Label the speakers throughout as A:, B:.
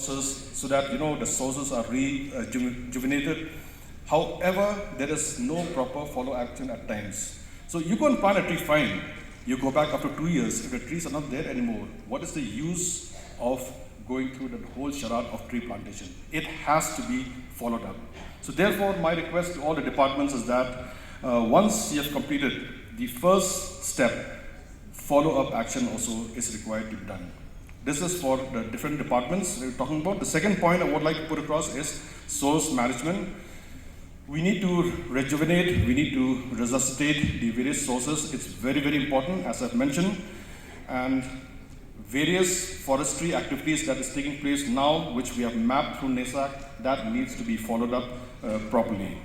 A: so that the sources are rejuvenated. However, there is no proper follow action at times. So you go and plant a tree, fine. You go back after 2 years, if the trees are not there anymore, what is the use of going through that whole charade of tree plantation? It has to be followed up. So therefore, my request to all the departments is that once you have completed the first step, follow-up action also is required to be done. This is for the different departments we're talking about. The second point I would like to put across is source management. We need to rejuvenate, we need to resuscitate the various sources. It's very, very important, as I've mentioned. And various forestry activities that is taking place now, which we have mapped through NESAC, that needs to be followed up properly.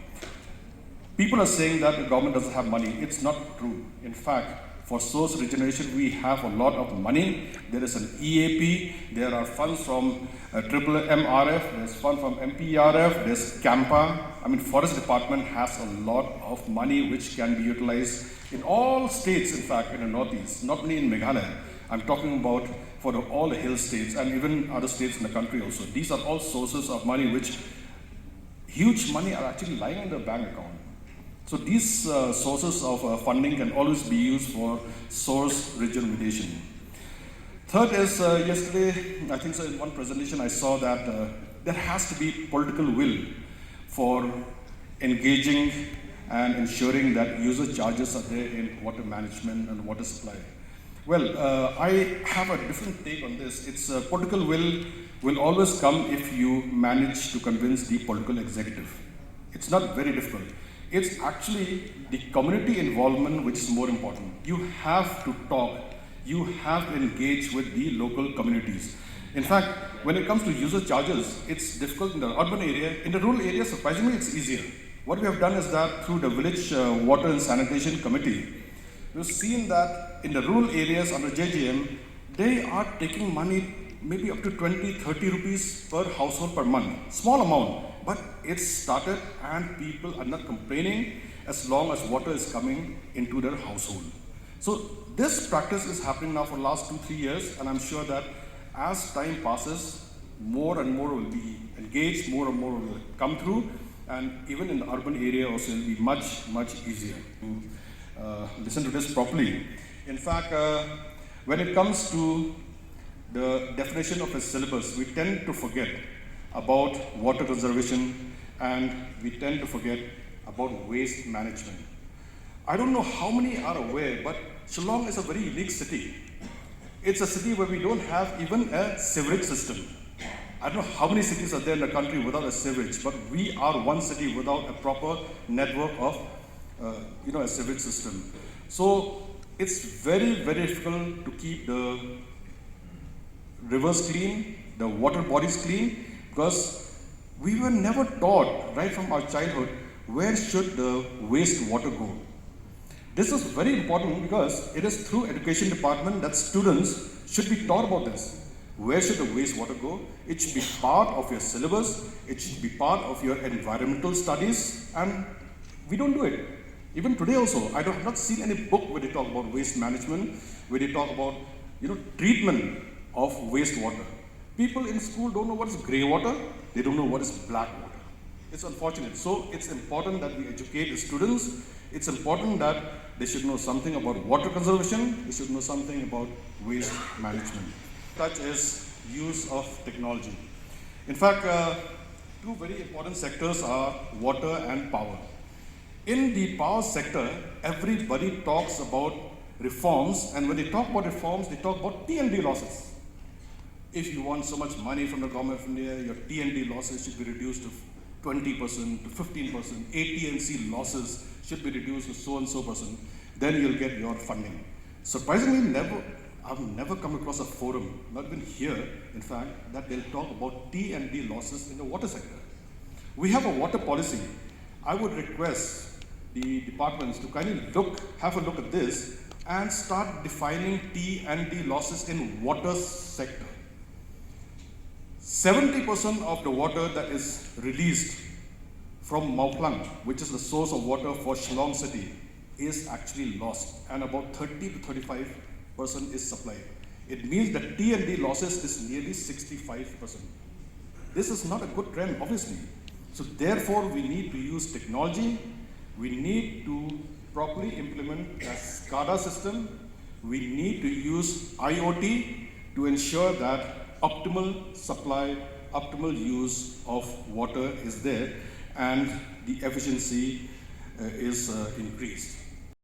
A: People are saying that the government doesn't have money. It's not true. In fact, for source regeneration, we have a lot of money. There is an EAP, there are funds from MRF, there's fund from MPRF, there's CAMPA. I mean, Forest Department has a lot of money which can be utilized in all states, in fact, in the Northeast, not only in Meghalaya. I'm talking about for all the hill states and even other states in the country also. These are all sources of money which, huge money are actually lying in the bank account. So these sources of funding can always be used for source rejuvenation. Third is, yesterday, I think so in one presentation I saw that there has to be political will for engaging and ensuring that user charges are there in water management and water supply. Well, I have a different take on this. It's political will always come if you manage to convince the political executive. It's not very difficult. It's actually the community involvement which is more important. You have to talk. You have to engage with the local communities. In fact, when it comes to user charges, it's difficult in the urban area. In the rural area, surprisingly, it's easier. What we have done is that through the Village Water and Sanitation Committee, we've seen that in the rural areas under JGM, they are taking money maybe up to 20, 30 rupees per household per month. Small amount. But it's started and people are not complaining as long as water is coming into their household. So this practice is happening now for the last 2-3 years, and I'm sure that as time passes, more and more will be engaged, more and more will come through, and even in the urban area also it will be much, much easier to listen to this properly. In fact, when it comes to the definition of a syllabus, we tend to forget about water conservation and we tend to forget about waste management. I don't know how many are aware, but Shillong is a very unique city. It's a city where we don't have even a sewerage system. I don't know how many cities are there in the country without a sewerage, but we are one city without a proper network of a sewerage system. So it's very, very difficult to keep the rivers clean, the water bodies clean, because we were never taught right from our childhood where should the wastewater go. This is very important because it is through education department that students should be taught about this. Where should the wastewater go? It should be part of your syllabus, it should be part of your environmental studies, and we don't do it. Even today also, I have not seen any book where they talk about waste management, where they talk about treatment of wastewater. People in school don't know what is grey water, they don't know what is black water. It's unfortunate. So it's important that we educate the students. It's important that they should know something about water conservation, they should know something about waste management. Such is use of technology. In fact, two very important sectors are water and power. In the power sector, everybody talks about reforms, and when they talk about reforms, they talk about T&D losses. If you want so much money from the government of India, your T&D losses should be reduced to 20%, to 15%, AT&C losses should be reduced to so and so percent, then you'll get your funding. Surprisingly, I've never come across a forum, not even here, in fact, that they'll talk about T&D losses in the water sector. We have a water policy. I would request the departments to kindly have a look at this and start defining T&D losses in water sector. 70% of the water that is released from Mawphlang, which is the source of water for Shillong city, is actually lost, and about 30 to 35% is supplied. It means that T&D losses is nearly 65%. This is not a good trend, obviously. So therefore, we need to use technology. We need to properly implement a SCADA system. We need to use IoT to ensure that optimal supply, optimal use of water is there and the efficiency is increased.